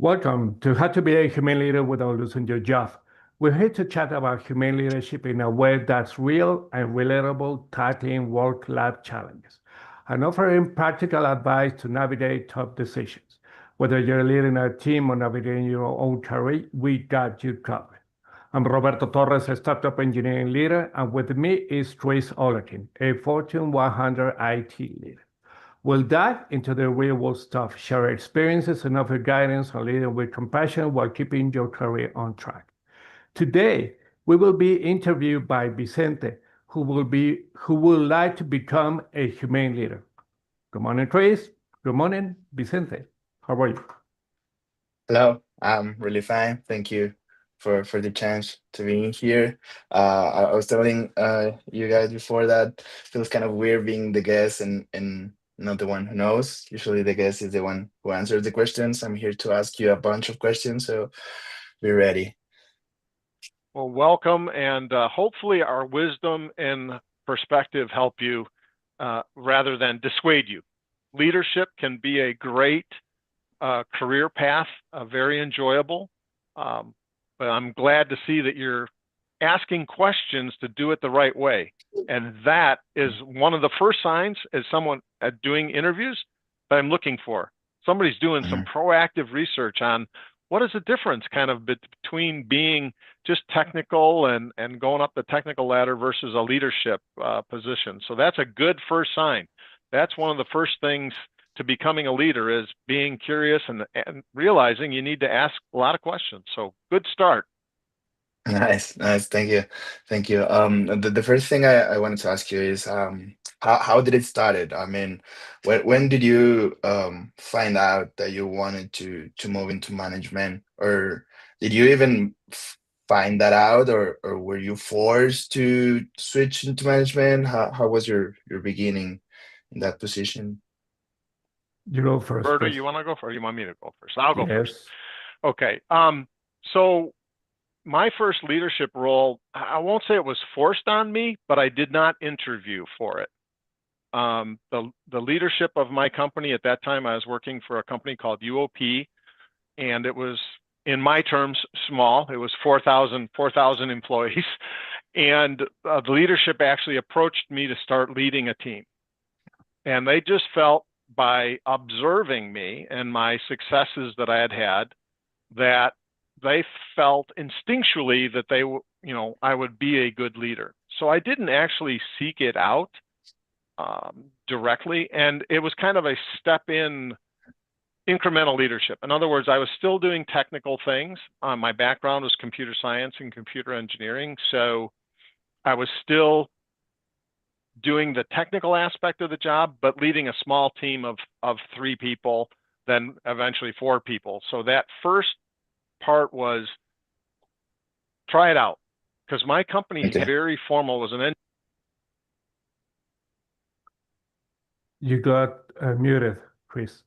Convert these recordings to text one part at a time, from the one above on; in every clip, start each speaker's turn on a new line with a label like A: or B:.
A: Welcome to How to Be a Humane Leader Without Losing Your Job. We're here to chat about humane leadership in a way that's real and relatable, tackling work-life challenges, and offering practical advice to navigate tough decisions. Whether you're leading a team or navigating your own career, we got you covered. I'm Roberto Torres, a startup engineering leader, and with me is Chris Ollerkin, a Fortune 100 IT leader. We'll dive into the real world stuff, share experiences, and offer guidance on leading with compassion while keeping your career on track. Today, we will be interviewed by Vicente, who would like to become a humane leader. Good morning, Chris. Good morning, Vicente. How are you?
B: Hello, I'm really fine. Thank you for the chance to be here. I was telling you guys before that feels kind of weird being the guest and not the one who knows. Usually the guest is the one who answers the questions. I'm here to ask you a bunch of questions, so be ready.
C: Well, welcome, and hopefully our wisdom and perspective help you rather than dissuade you. Leadership can be a great career path, very enjoyable, but I'm glad to see that you're asking questions to do it the right way. And that is one of the first signs as someone doing interviews that I'm looking for. Somebody's doing some
B: Mhm.
C: proactive research on what is the difference kind of between being just technical and going up the technical ladder versus a leadership position. So that's a good first sign. That's one of the first things to becoming a leader is being curious and realizing you need to ask a lot of questions. So good start.
B: Nice, nice. Thank you, thank you. The first thing I wanted to ask you is how did it started? I mean, when did you find out that you wanted to move into management, or did you even find that out, or were you forced to switch into management? How was your beginning in that position?
A: You go first,
C: Roberto, you
A: Chris.
C: want to go first or you want me to go first? I'll go first.
A: Yes.
C: Okay. So my first leadership role, I won't say it was forced on me, but I did not interview for it. The leadership of my company at that time, I was working for a company called UOP, and it was, in my terms, small. It was 4,000 employees. And the leadership actually approached me to start leading a team. And they just felt by observing me and my successes that I had had, that they felt instinctually that I would be a good leader. So I didn't actually seek it out directly, and it was kind of a step in incremental leadership. In other words, I was still doing technical things. My background was computer science and computer engineering, so I was still doing the technical aspect of the job, but leading a small team of 3 people, then eventually 4 people. So that first part was try it out because my company
B: Okay,
C: very formal was an
A: You got muted, Chris.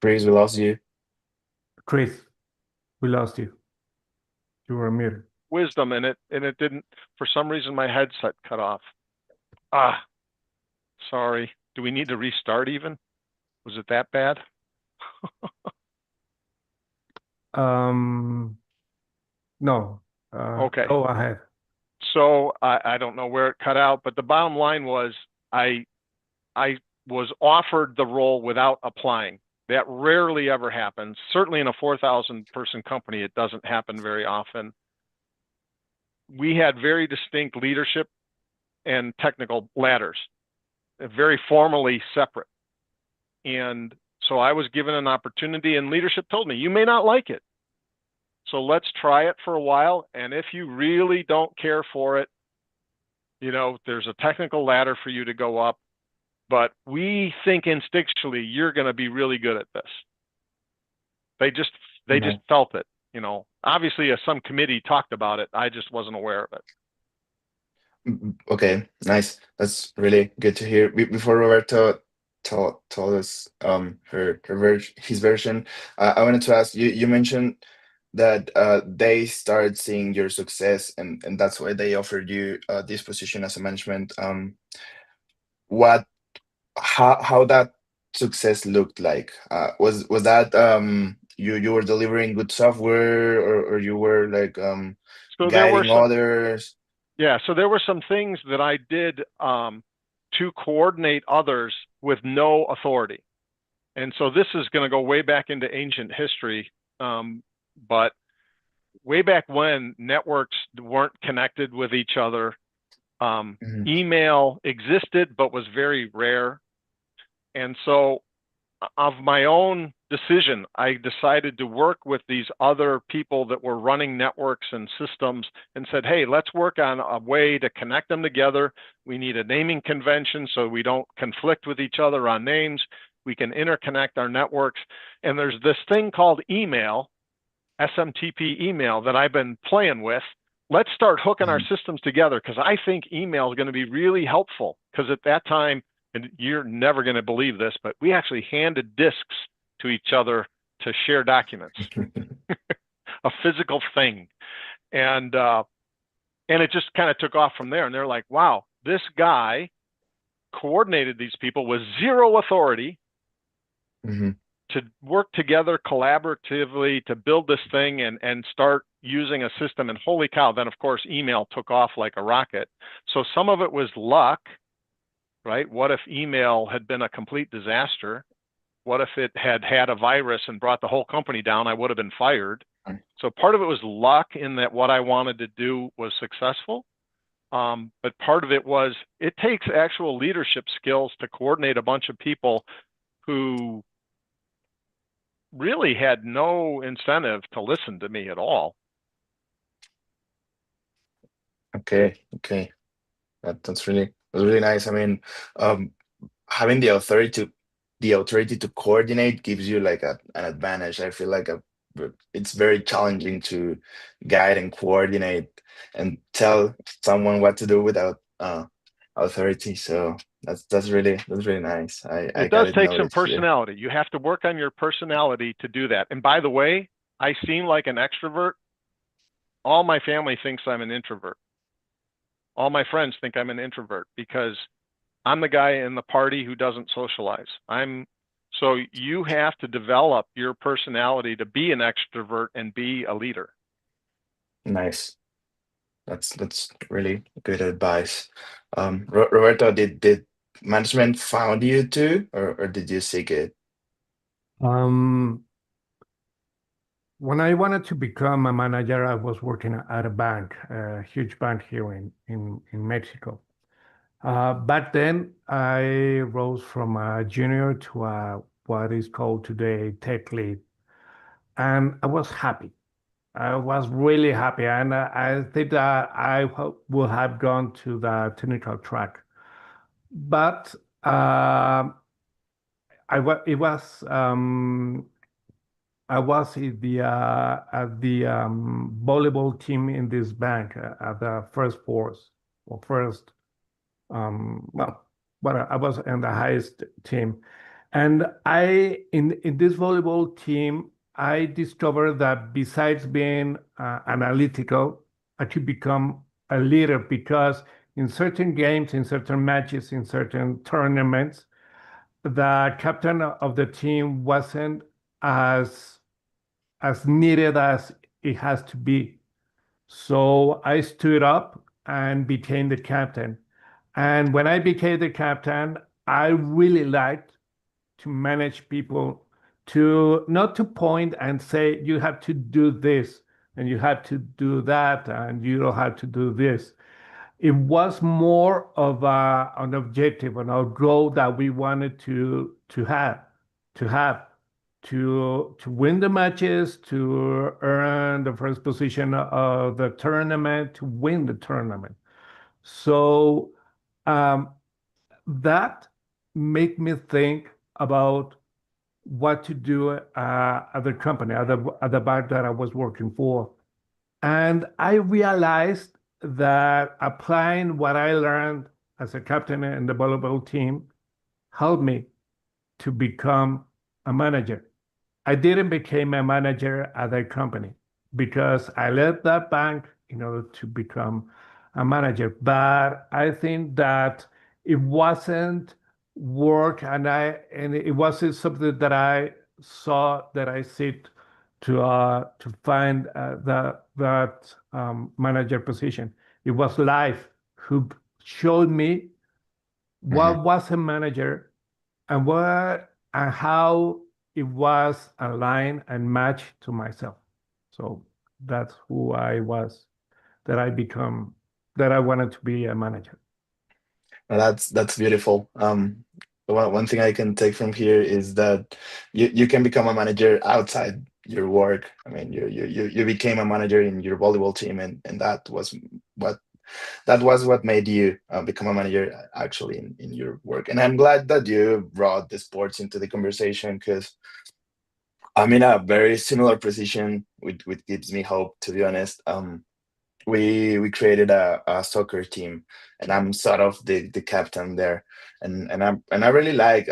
B: Praise, we lost you.
A: Chris, we lost you. You were muted.
C: wisdom in it, and it didn't. For some reason, my headset cut off. Ah, sorry. Do we need to restart even? Was it that bad?
A: Um, no.
C: Okay.
A: Go ahead.
C: So I don't know where it cut out, but the bottom line was I I was offered the role without applying. That rarely ever happens. Certainly in a 4,000 person company, it doesn't happen very often. We had very distinct leadership and technical ladders, very formally separate. And so I was given an opportunity, and leadership told me, you may not like it. So let's try it for a while. And if you really don't care for it, there's a technical ladder for you to go up. But we think instinctually you're going to be really good at this. They just
B: No.
C: felt it. Obviously, some committee talked about it. I just wasn't aware of it.
B: Okay, nice. That's really good to hear. Before Roberto told us his version, I wanted to ask you. You mentioned that they started seeing your success, and that's why they offered you this position as a management. what how that success looked like. Was that you were delivering good software, or you were like
C: So there were
B: guiding
C: some,
B: others?
C: yeah, so there were some things that I did to coordinate others with no authority. And so this is going to go way back into ancient history. But way back when networks weren't connected with each other,
B: Mhm.
C: email existed, but was very rare. And so of my own decision, I decided to work with these other people that were running networks and systems and said, hey, let's work on a way to connect them together. We need a naming convention so we don't conflict with each other on names. We can interconnect our networks. And there's this thing called email, SMTP email, that I've been playing with. Let's start hooking our
B: Mhm.
C: systems together because I think email is going to be really helpful. Because at that time, and you're never going to believe this, but we actually handed disks to each other to share documents, a physical thing. And it just kind of took off from there. And they're like, wow, this guy coordinated these people with zero authority
B: Mhm.
C: to work together collaboratively to build this thing and start using a system. And holy cow, then of course, email took off like a rocket. So some of it was luck, right? What if email had been a complete disaster? What if it had had a virus and brought the whole company down? I would have been fired. So part of it was luck in that what I wanted to do was successful. But part of it was it takes actual leadership skills to coordinate a bunch of people who really had no incentive to listen to me at all.
B: Okay, okay. That's really nice. I mean, um, having the authority to coordinate gives you like an advantage. I feel like it's very challenging to guide and coordinate and tell someone what to do without authority. So that's really nice. I
C: It does
B: gotta
C: take
B: know
C: some
B: it here.
C: personality. You have to work on your personality to do that. And by the way, I seem like an extrovert. All my family thinks I'm an introvert. All my friends think I'm an introvert because I'm the guy in the party who doesn't socialize. So you have to develop your personality to be an extrovert and be a leader.
B: Nice. That's really good advice. Roberto, did management found you too, or did you seek it?
A: Um, when I wanted to become a manager, I was working at a bank, a huge bank here in Mexico. Back then, I rose from a junior to what is called today tech lead, and I was happy. I was really happy, and I think that would have gone to the technical track. But it was I was at the volleyball team in this bank at the first force or first well, but I was in the highest team, and in this volleyball team I discovered that besides being analytical, I could become a leader because in certain games, in certain matches, in certain tournaments, the captain of the team wasn't as needed as it has to be. So I stood up and became the captain. And when I became the captain, I really liked to manage people, to not to point and say, you have to do this and you have to do that and you don't have to do this. It was more of an objective and a goal that we wanted to have, to win the matches, to earn the first position of the tournament, to win the tournament. So um, that made me think about what to do at the company, at the bank that I was working for. And I realized that applying what I learned as a captain in the volleyball team helped me to become a manager. I didn't become a manager at that company because I left that bank in order to become a manager. But I think that it wasn't work, and it wasn't something that I saw that I sit to find that manager position. It was life who showed me
B: Hmm.
A: what was a manager and what and how it was aligned and matched to myself. So that's who I was, that I become, that I wanted to be a manager.
B: Well, that's beautiful. One thing I can take from here is that you can become a manager outside your work. I mean, you became a manager in your volleyball team, and what that was what made you become a manager actually in your work. And I'm glad that you brought the sports into the conversation because I'm in a very similar position, which gives me hope, to be honest. We created a soccer team, and I'm sort of the captain there, and I really like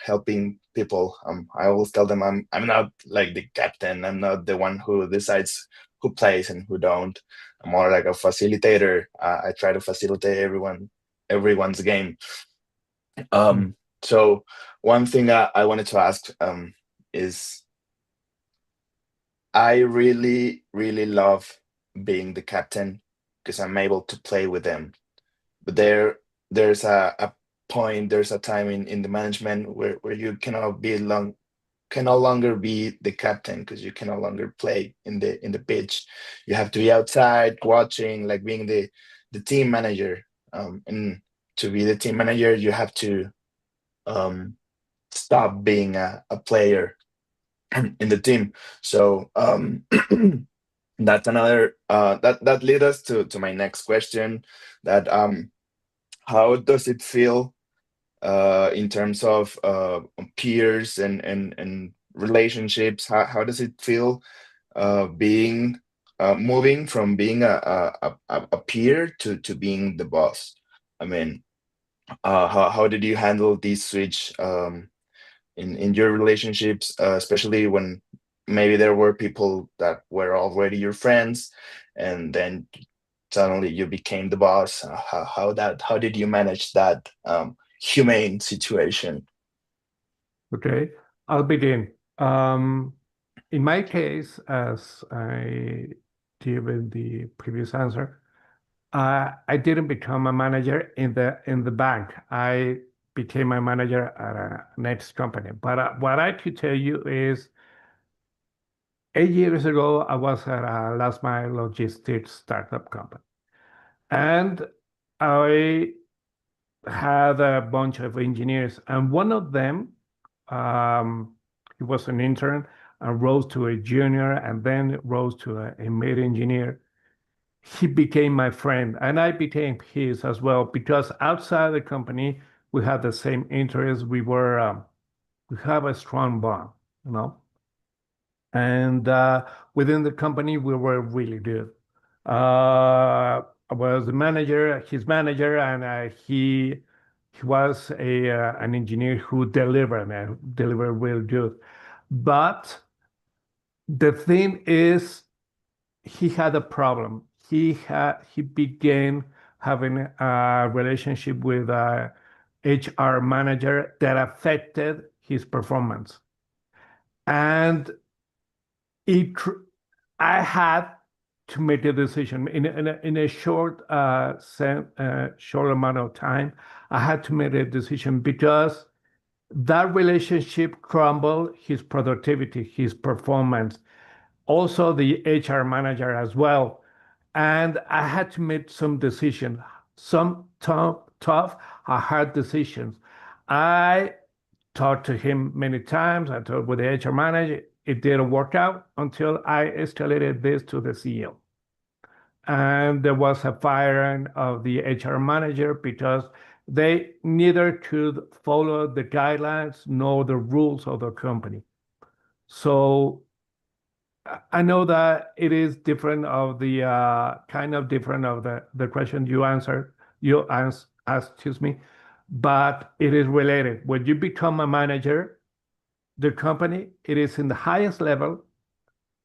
B: helping people. I always tell them I'm not like the captain. I'm not the one who decides who plays and who don't. I'm more like a facilitator. I try to facilitate everyone's game.
A: Mm.
B: So one thing I wanted to ask is I really love being the captain because I'm able to play with them. But there's a point, there's a time in the management where you can no longer be the captain because you can no longer play in the pitch. You have to be outside watching, like being the team manager. And to be the team manager, you have to um, stop being a player in the team. So that's another that leads us to my next question. That how does it feel in terms of peers and relationships? How does it feel being moving from being a peer to being the boss? I mean, how did you handle this switch in your relationships, especially when maybe there were people that were already your friends, and then suddenly you became the boss? How did you manage that humane situation?
A: Okay, I'll begin. Um, in my case, as I gave in the previous answer, I didn't become a manager in the bank. I became a manager at a next company. But what I could tell you is 8 years ago, I was at a last mile logistics startup company. And I had a bunch of engineers, and one of them, he was an intern and rose to a junior and then rose to a mid engineer. He became my friend, and I became his as well because outside the company we had the same interests. We have a strong bond, you know. And within the company we were really good. I was the manager, his manager, and he was an engineer who delivered and delivered real good. But the thing is, he had a problem. He began having a relationship with a HR manager that affected his performance. And it, I had to make a decision in a short amount of time. I had to make a decision because that relationship crumbled his productivity, his performance, also the HR manager as well. And I had to make some decisions, some tough, hard decisions. I talked to him many times. I talked with the HR manager. It didn't work out until I escalated this to the CEO. And there was a firing of the HR manager because they neither could follow the guidelines nor the rules of the company. So I know that it is different of the kind of different of the question you answered, asked, excuse me, but it is related. When you become a manager, the company, it is in the highest level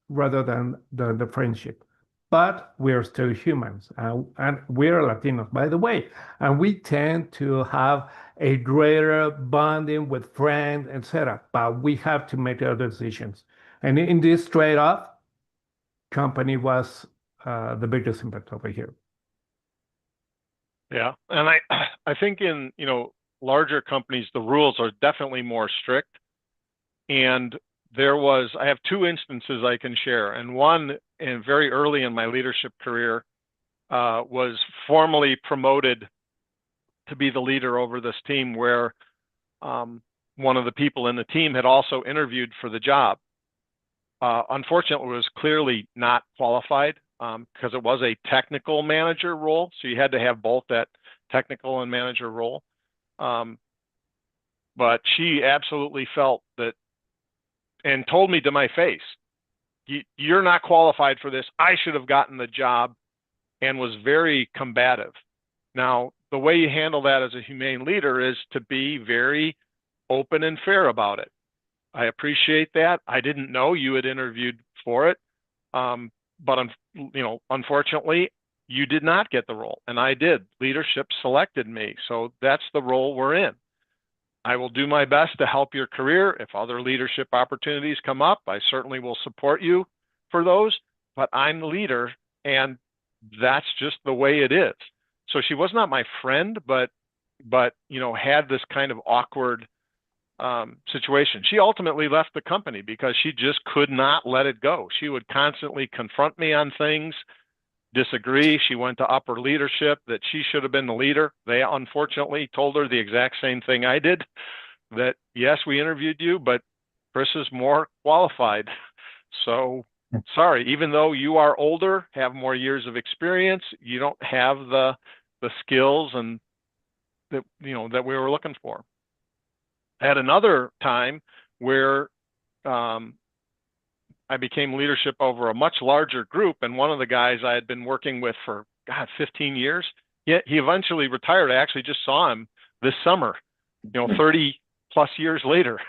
A: rather than the friendship. but we're still humans, and we're Latinos, by the way, and we tend to have a greater bonding with friends, etc. But we have to make our decisions, and in this trade-off, company was the biggest impact over here.
C: Yeah, and I think in larger companies the rules are definitely more strict, and I have two instances I can share, and one in very early in my leadership career was formally promoted to be the leader over this team, where one of the people in the team had also interviewed for the job. Unfortunately, it was clearly not qualified because it was a technical manager role, so you had to have both that technical and manager role. But she absolutely felt that, and told me to my face, "You're not qualified for this. I should have gotten the job," and was very combative. Now, the way you handle that as a humane leader is to be very open and fair about it. I appreciate that. I didn't know you had interviewed for it, but unfortunately, you did not get the role, and I did. Leadership selected me, so that's the role we're in. I will do my best to help your career. If other leadership opportunities come up, I certainly will support you for those, but I'm the leader, and that's just the way it is. So she was not my friend, but had this kind of awkward situation. She ultimately left the company because she just could not let it go. She would constantly confront me on things, disagree. She went to upper leadership that she should have been the leader. They unfortunately told her the exact same thing I did, that yes, we interviewed you, but Chris is more qualified. So sorry, even though you are older, have more years of experience, you don't have the skills and that that we were looking for. At another time where I became leadership over a much larger group, and one of the guys I had been working with for 15 years, he eventually retired. I actually just saw him this summer, 30 plus years later,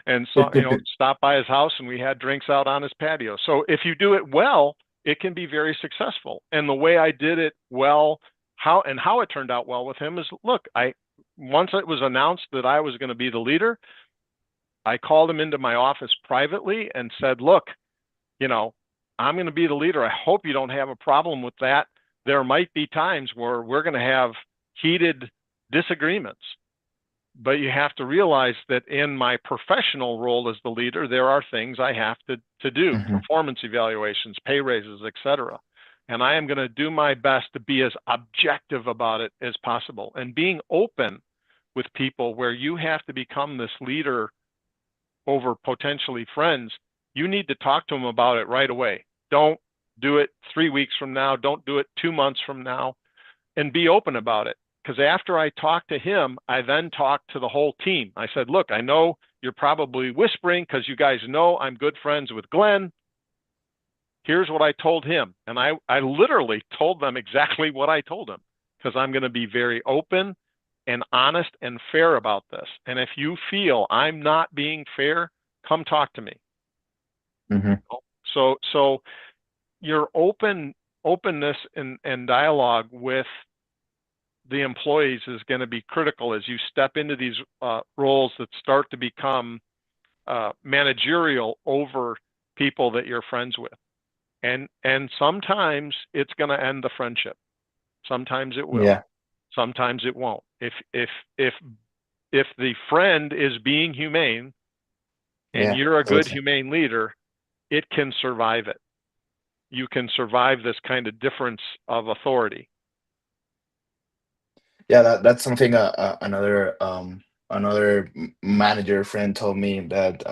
C: and stopped by his house, and we had drinks out on his patio. So if you do it well, it can be very successful. And the way I did it well, how it turned out well with him is, look, once it was announced that I was going to be the leader, I called him into my office privately and said, look, I'm going to be the leader. I hope you don't have a problem with that. There might be times where we're going to have heated disagreements, but you have to realize that in my professional role as the leader, there are things I have to do, performance evaluations, pay raises, etc. And I am going to do my best to be as objective about it as possible. And being open with people where you have to become this leader over potentially friends, you need to talk to them about it right away. Don't do it 3 weeks from now. Don't do it 2 months from now, and be open about it. Because after I talked to him, I then talked to the whole team. I said, look, I know you're probably whispering because you guys know I'm good friends with Glenn. Here's what I told him. And I literally told them exactly what I told him, because I'm going to be very open and honest and fair about this. And if you feel I'm not being fair, come talk to me. So your openness and dialogue with the employees is going to be critical as you step into these roles that start to become managerial over people that you're friends with. And sometimes it's going to end the friendship. Sometimes it will.
B: Yeah.
C: Sometimes it won't. If the friend is being humane and you're a good humane leader, it can survive it. You can survive this kind of difference of authority.
B: Yeah, that's something another manager friend told me, that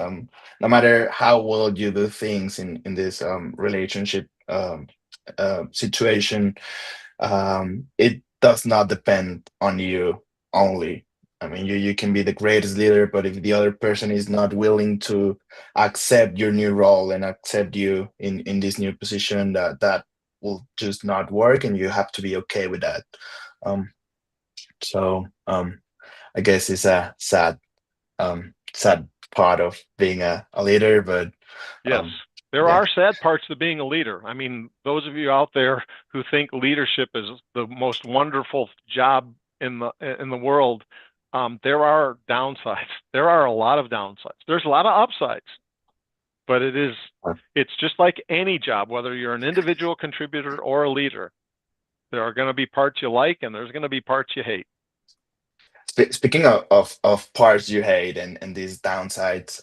B: no matter how well you do things in this relationship situation, it does not depend on you only. I mean, you can be the greatest leader, but if the other person is not willing to accept your new role and accept you in this new position, that will just not work, and you have to be okay with that. So I guess it's a sad part of being a leader, but
C: yes, There
B: Yeah.
C: are sad parts to being a leader. I mean, those of you out there who think leadership is the most wonderful job in the world, there are downsides. There are a lot of downsides. There's a lot of upsides, but it's just like any job, whether you're an individual contributor or a leader. There are going to be parts you like, and there's going to be parts you hate.
B: Speaking of parts you hate and these downsides,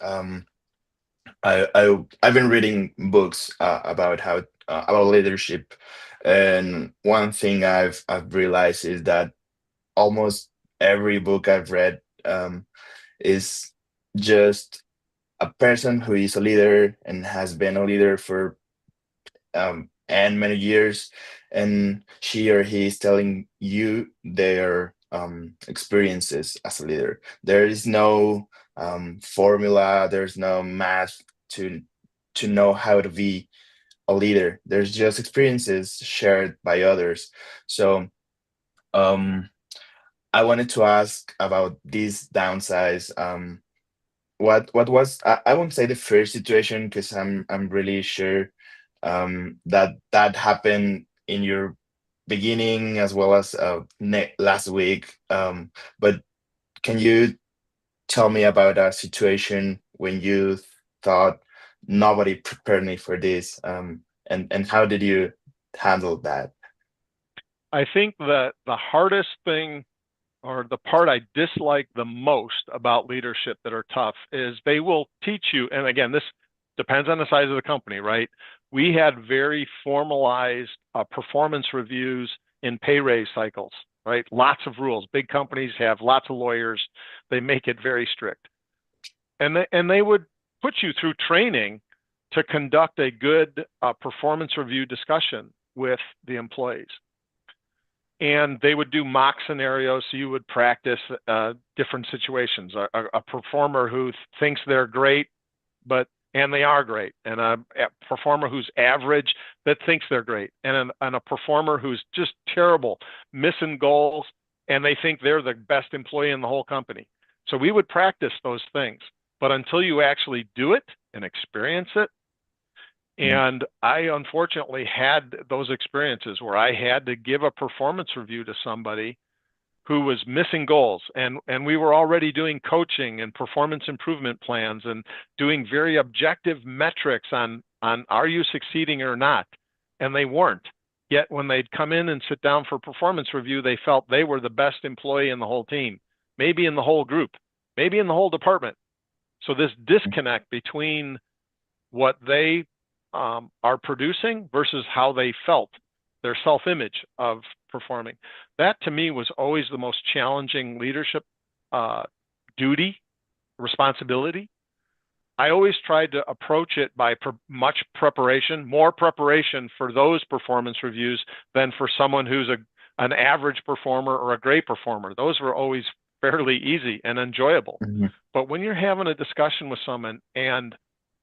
B: I've been reading books about how about leadership, and one thing I've realized is that almost every book I've read is just a person who is a leader and has been a leader for and many years, and she or he is telling you their experiences as a leader. There is no formula, there's no math to know how to be a leader. There's just experiences shared by others. So um I wanted to ask about these downsides. What was, I won't say the first situation, because I'm really sure that happened in your beginning as well as last week. But can you tell me about a situation when you thought nobody prepared me for this, and how did you handle that?
C: I think that the hardest thing, or the part I dislike the most about leadership that are tough, is they will teach you, and again, this depends on the size of the company, right? We had very formalized performance reviews in pay raise cycles, right? Lots of rules. Big companies have lots of lawyers. They make it very strict. And they would put you through training to conduct a good performance review discussion with the employees. And they would do mock scenarios, so you would practice different situations. A performer who thinks they're great, and they are great, and a performer who's average that thinks they're great, and a performer who's just terrible, missing goals, and they think they're the best employee in the whole company. So we would practice those things, but until you actually do it and experience it, and I unfortunately had those experiences where I had to give a performance review to somebody who was missing goals, and we were already doing coaching and performance improvement plans and doing very objective metrics on are you succeeding or not, and they weren't. Yet when they'd come in and sit down for performance review, they felt they were the best employee in the whole team, maybe in the whole group, maybe in the whole department. So this disconnect between what they are producing versus how they felt, their self-image of performing. That to me was always the most challenging leadership duty, responsibility. I always tried to approach it by much preparation, more preparation for those performance reviews than for someone who's an average performer or a great performer. Those were always fairly easy and enjoyable.
B: Mhm.
C: But when you're having a discussion with someone and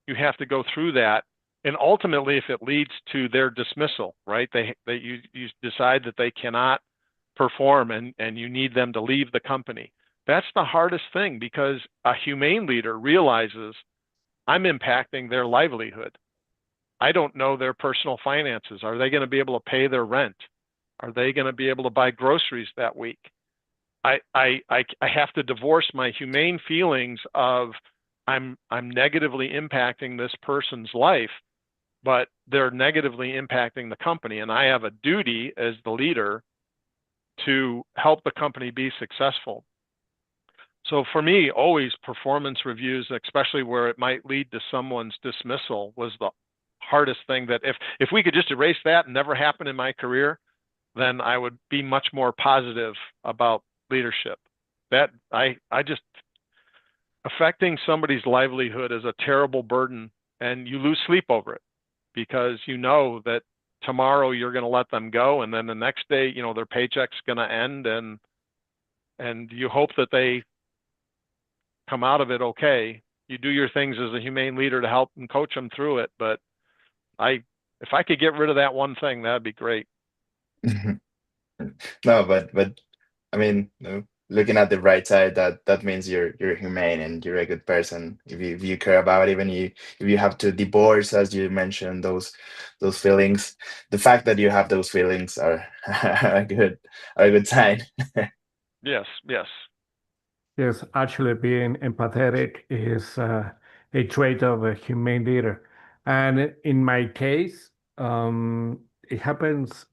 C: you have to go through that, and ultimately, if it leads to their dismissal, right? You decide that they cannot perform and you need them to leave the company. That's the hardest thing, because a humane leader realizes I'm impacting their livelihood. I don't know their personal finances. Are they going to be able to pay their rent? Are they going to be able to buy groceries that week? I have to divorce my humane feelings of I'm negatively impacting this person's life, but they're negatively impacting the company. And I have a duty as the leader to help the company be successful. So for me, always performance reviews, especially where it might lead to someone's dismissal, was the hardest thing. That if we could just erase that and never happen in my career, then I would be much more positive about leadership. That I just, affecting somebody's livelihood is a terrible burden, and you lose sleep over it, because you know that tomorrow you're going to let them go, and then the next day, their paycheck's going to end, and you hope that they come out of it okay. You do your things as a humane leader to help and coach them through it, but if I could get rid of that one thing, that'd be great.
B: No, but I mean, no, looking at the right side, that means you're humane and you're a good person. If you care about, even you if you have to divorce, as you mentioned, those feelings, the fact that you have those feelings are are a good sign.
C: Yes, yes.
A: Yes, actually, being empathetic is a trait of a humane leader. And in my case, it happens.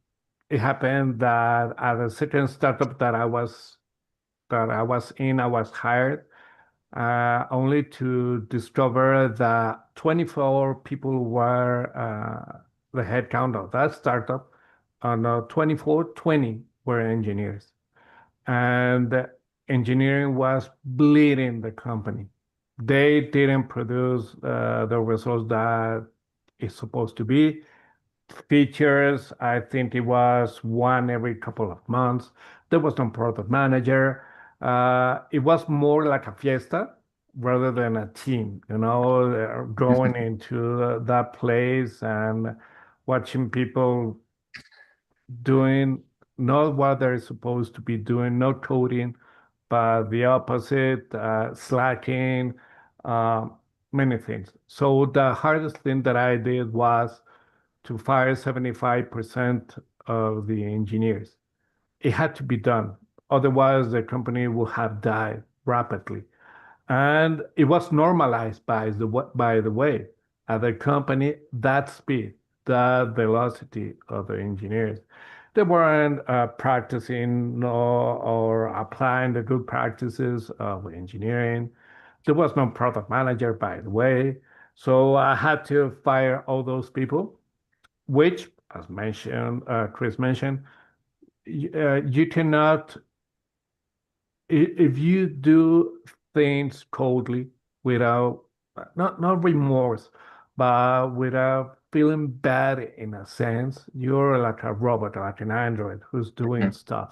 A: It happened that at a certain startup that I was in, I was hired only to discover that 24 people were the headcount of that startup, and 24, 20 were engineers. And engineering was bleeding the company. They didn't produce the results that it's supposed to be. Features, I think it was one every couple of months. There was no product manager. It was more like a fiesta rather than a team, going into that place and watching people doing not what they're supposed to be doing, not coding, but the opposite, slacking, uh, many things. So the hardest thing that I did was to fire 75% of the engineers. It had to be done. Otherwise, the company would have died rapidly. And it was normalized by the way at the company, that speed, that velocity of the engineers. They weren't practicing or applying the good practices of engineering. There was no product manager, by the way. So I had to fire all those people, which, as mentioned, Chris mentioned, you cannot, if you do things coldly without, not remorse, but without feeling bad in a sense, you're like a robot, like an android who's doing stuff.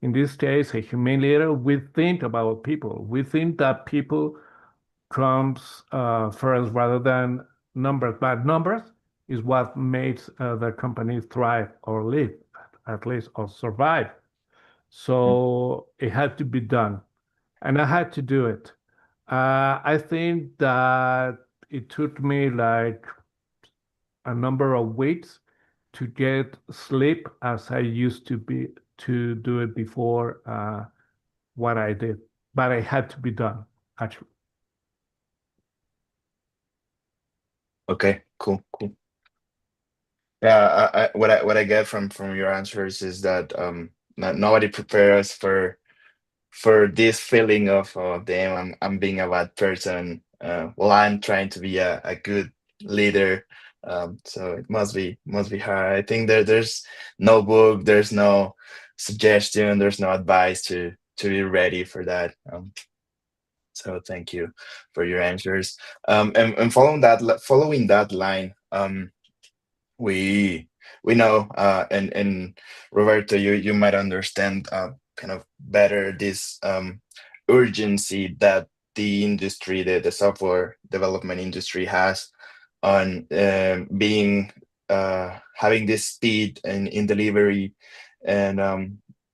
A: In this case, a human leader, we think about people. We think that people comes first rather than numbers. But numbers is what makes the company thrive or live, at least, or survive. So it had to be done, and I had to do it. I think that it took me like a number of weeks to get sleep as I used to do it before what I did, but it had to be done, actually.
B: Okay, cool, cool. Yeah, what I get from your answers is that nobody prepares for this feeling of, oh damn, I'm being a bad person. Well, I'm trying to be a good leader. So it must be hard. I think there's no book, there's no suggestion, there's no advice to be ready for that. So thank you for your answers. And following that line, we we know, and Roberto, you might understand kind of better this urgency that the software development industry has on being having this speed in delivery. And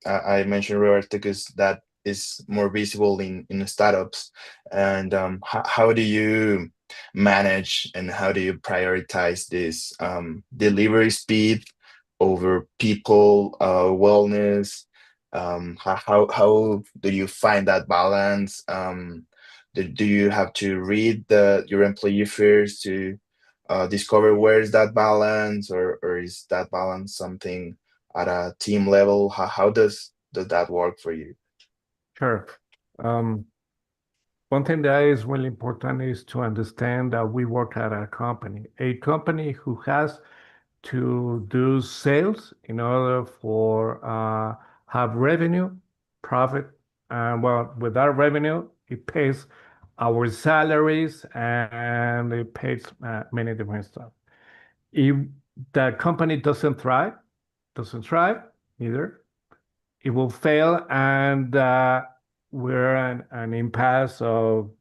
B: I mentioned Roberto because that is more visible in startups. And how do you manage and how do you prioritize this delivery speed over people wellness? How do you find that balance? Do you have to read your employee first to discover where is that balance, or is that balance something at a team level? How does that work for you?
A: Sure. Um, One thing that is really important is to understand that we work at a company who has to do sales in order for have revenue, profit, and well, with that revenue, it pays our salaries and it pays many different stuff. If the company doesn't thrive either, it will fail, and we're an impasse of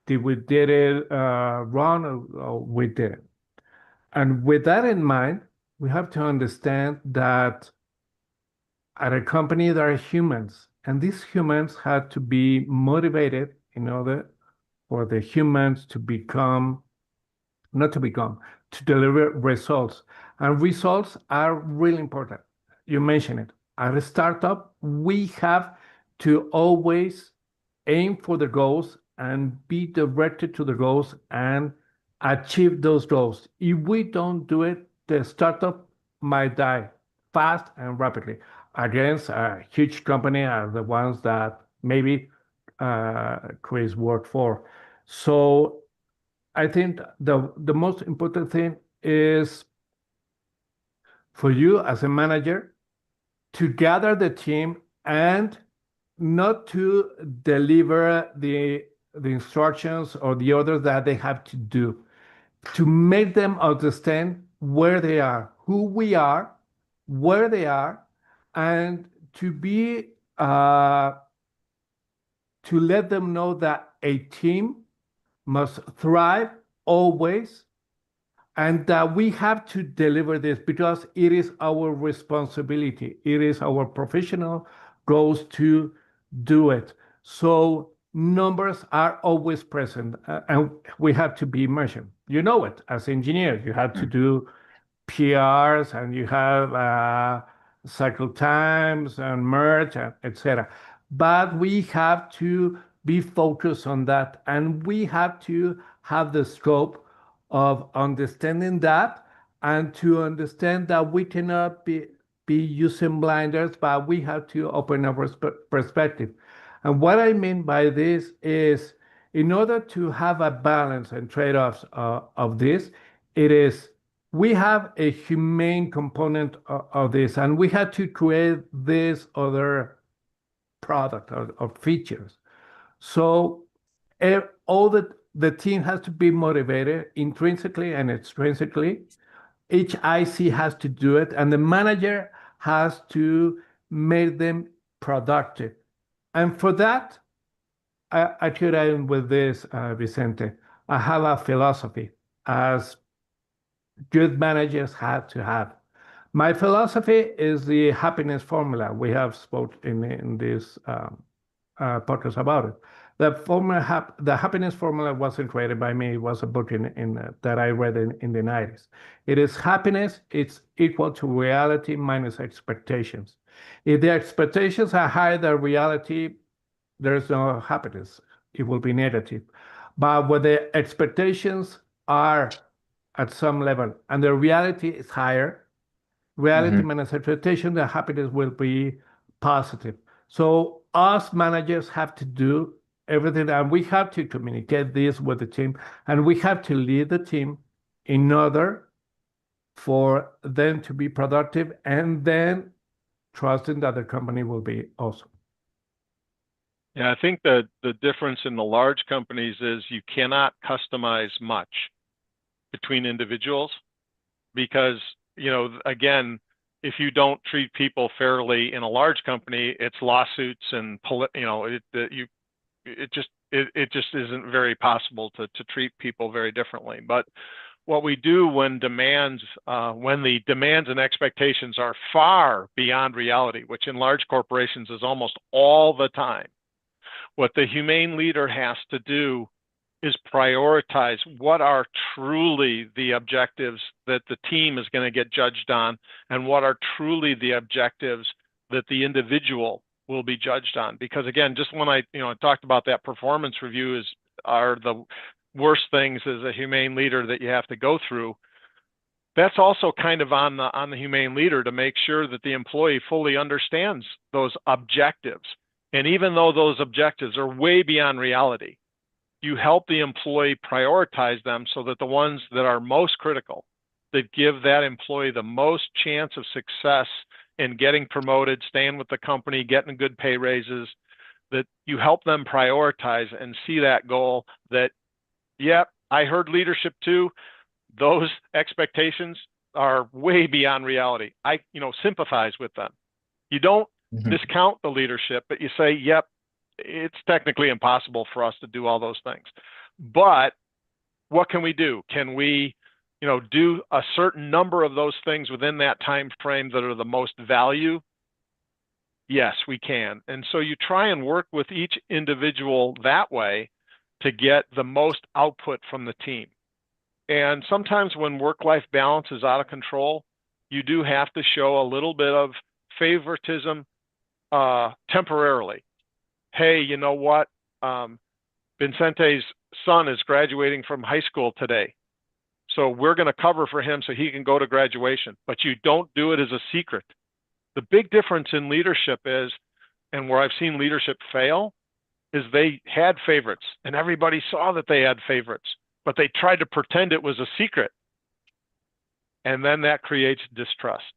A: did we did it wrong, or we didn't. And with that in mind, we have to understand that at a company there are humans, and these humans had to be motivated in order for the humans to become, not to become, to deliver results. And results are really important. You mentioned it. At a startup, we have to always aim for the goals and be directed to the goals and achieve those goals. If we don't do it, the startup might die fast and rapidly against a huge company as the ones that maybe Chris worked for. So I think the most important thing is for you as a manager to gather the team and not to deliver the instructions or the orders that they have to do, to make them understand where they are, who we are, where they are, and to be to let them know that a team must thrive always and that we have to deliver this because it is our responsibility. It is our professional goals to do it. So numbers are always present, and we have to be measured. You know it as engineers. You have to do PRs and you have cycle times and merge, etc. But we have to be focused on that, and we have to have the scope of understanding that and to understand that we cannot be using blinders, but we have to open our perspective. And what I mean by this is in order to have a balance and trade-offs of this, it is we have a humane component of this, and we had to create this other product or features. So all the team has to be motivated intrinsically and extrinsically. Each IC has to do it, and the manager has to make them productive. And for that, I could end with this, Vicente. I have a philosophy as good managers have to have. My philosophy is the happiness formula. We have spoken in this podcast about it. The happiness formula wasn't created by me. It was a book that I read in the 90s. It is happiness. It's equal to reality minus expectations. If the expectations are higher than reality, there's no happiness. It will be negative. But when the expectations are at some level and the reality is higher, reality
B: Hmm.
A: minus expectation, the happiness will be positive. So us managers have to do everything, and we have to communicate this with the team, and we have to lead the team in order for them to be productive, and then trusting that the company will be awesome.
C: Yeah, I think that the difference in the large companies is you cannot customize much between individuals because, again, if you don't treat people fairly in a large company, it's lawsuits and it just isn't very possible to treat people very differently. But what we do when the demands and expectations are far beyond reality, which in large corporations is almost all the time, what the humane leader has to do is prioritize what are truly the objectives that the team is going to get judged on and what are truly the objectives that the individual will be judged on. Because again, just when I talked about that performance review are the worst things as a humane leader that you have to go through. That's also kind of on the humane leader to make sure that the employee fully understands those objectives. And even though those objectives are way beyond reality, you help the employee prioritize them so that the ones that are most critical, that give that employee the most chance of success in getting promoted, staying with the company, getting good pay raises, that you help them prioritize and see that goal that, yep, I heard leadership too. Those expectations are way beyond reality. I sympathize with them. You don't discount the leadership, but you say, yep, it's technically impossible for us to do all those things. But what can we do? Can we, do a certain number of those things within that time frame that are the most value? Yes, we can. And so you try and work with each individual that way to get the most output from the team. And sometimes when work-life balance is out of control, you do have to show a little bit of favoritism temporarily. Hey, you know what? Vicente's son is graduating from high school today. So we're going to cover for him so he can go to graduation. But you don't do it as a secret. The big difference in leadership is, and where I've seen leadership fail, is they had favorites and everybody saw that they had favorites, but they tried to pretend it was a secret. And then that creates distrust.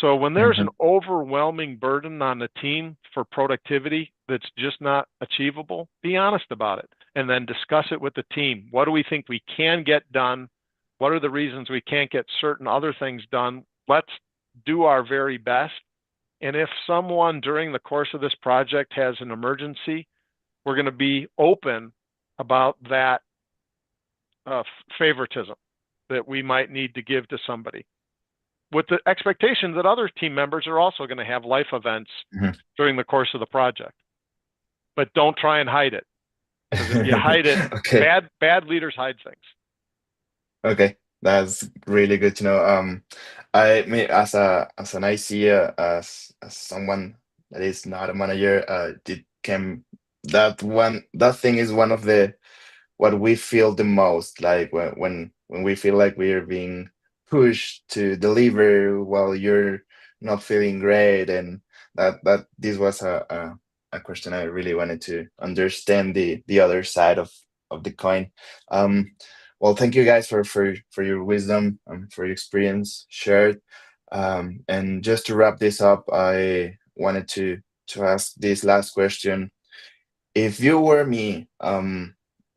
C: So when there's an overwhelming burden on the team for productivity that's just not achievable, be honest about it and then discuss it with the team. What do we think we can get done? What are the reasons we can't get certain other things done? Let's do our very best. And if someone during the course of this project has an emergency, we're going to be open about that favoritism that we might need to give to somebody, with the expectation that other team members are also going to have life events during the course of the project. But don't try and hide it, because if you hide it,
B: Okay.
C: bad leaders hide things.
B: Okay, that's really good to know. I mean, as an IC, as someone that is not a manager, that thing is one of the what we feel the most, like when we feel like we're being pushed to deliver while you're not feeling great, and that this was a question I really wanted to understand the other side of the coin. Well, thank you guys for your wisdom and for your experience shared. And just to wrap this up, I wanted to ask this last question. If you were me,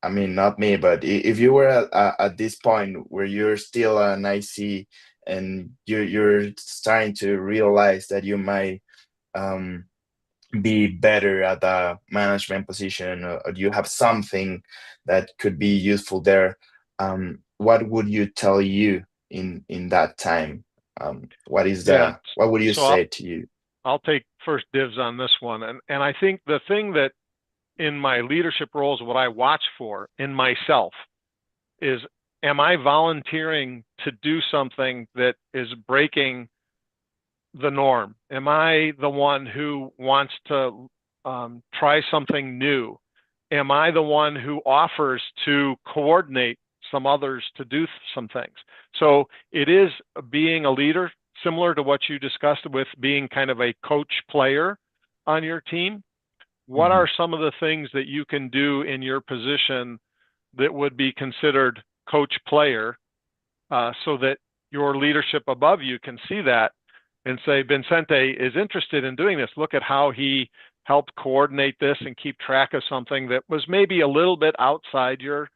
B: I mean, not me, but if you were at this point where you're still an IC and you're starting to realize that you might be better at a management position, or you have something that could be useful there, what would you tell you in that time? What would you
C: So
B: say to you?
C: I'll take first dibs on this one. And I think the thing that in my leadership roles, what I watch for in myself is, am I volunteering to do something that is breaking the norm? Am I the one who wants to try something new? Am I the one who offers to coordinate some others to do some things? So it is being a leader, similar to what you discussed with being kind of a coach player on your team. What are some of the things that you can do in your position that would be considered coach player, so that your leadership above you can see that and say, Vicente is interested in doing this. Look at how he helped coordinate this and keep track of something that was maybe a little bit outside your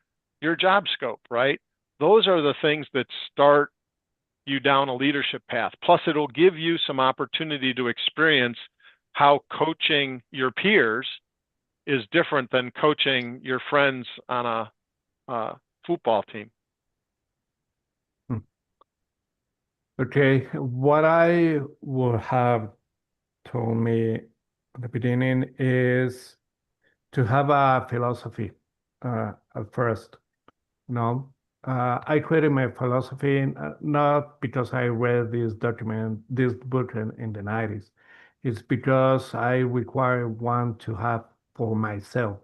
C: job scope, right? Those are the things that start you down a leadership path. Plus, it'll give you some opportunity to experience how coaching your peers is different than coaching your friends on a football team.
A: Okay, what I would have told me at the beginning is to have a philosophy at first. No, I created my philosophy not because I read this book in the 90s. It's because I require one to have for myself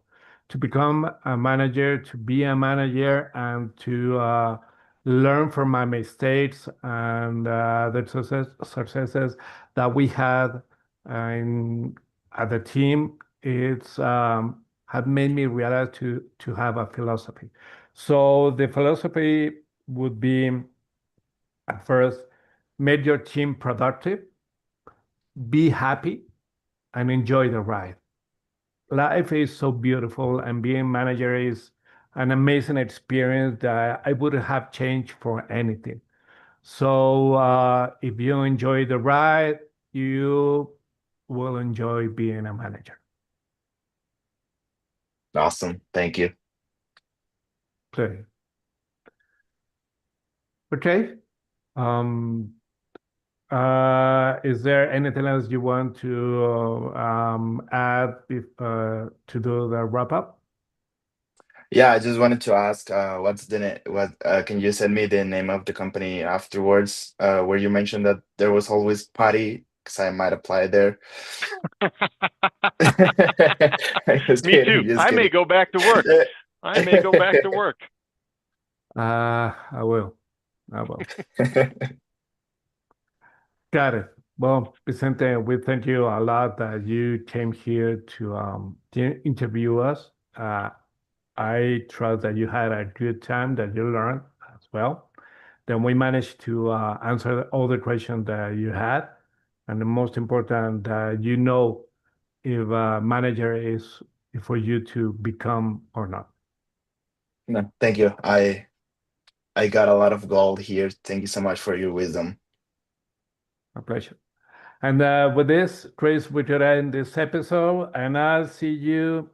A: to become a manager, to be a manager, and to learn from my mistakes and the successes that we had in, at the team. It's have made me realize to have a philosophy. So the philosophy would be at first, make your team productive, be happy, and enjoy the ride. Life is so beautiful, and being manager is an amazing experience that I wouldn't have changed for anything. So if you enjoy the ride, you will enjoy being a manager.
B: Awesome. Thank you.
A: Okay. Um, Is there anything else you want to add to do the wrap up?
B: Yeah, I just wanted to ask, what's the can you send me the name of the company afterwards? Where you mentioned that there was always potty, because I might apply there. Just
C: Me
B: kidding,
C: too.
B: just
C: I may
B: kidding.
C: go back to work. I may go back to work.
A: I will. Got it. Well, Vicente, we thank you a lot that you came here to interview us. I trust that you had a good time, that you learned as well. Then we managed to answer all the questions that you had. And the most important, that you know if a manager is for you to become or not.
B: No, thank you. I got a lot of gold here. Thank you so much for your wisdom.
A: My pleasure. And with this, Chris, we could end this episode, and I'll see you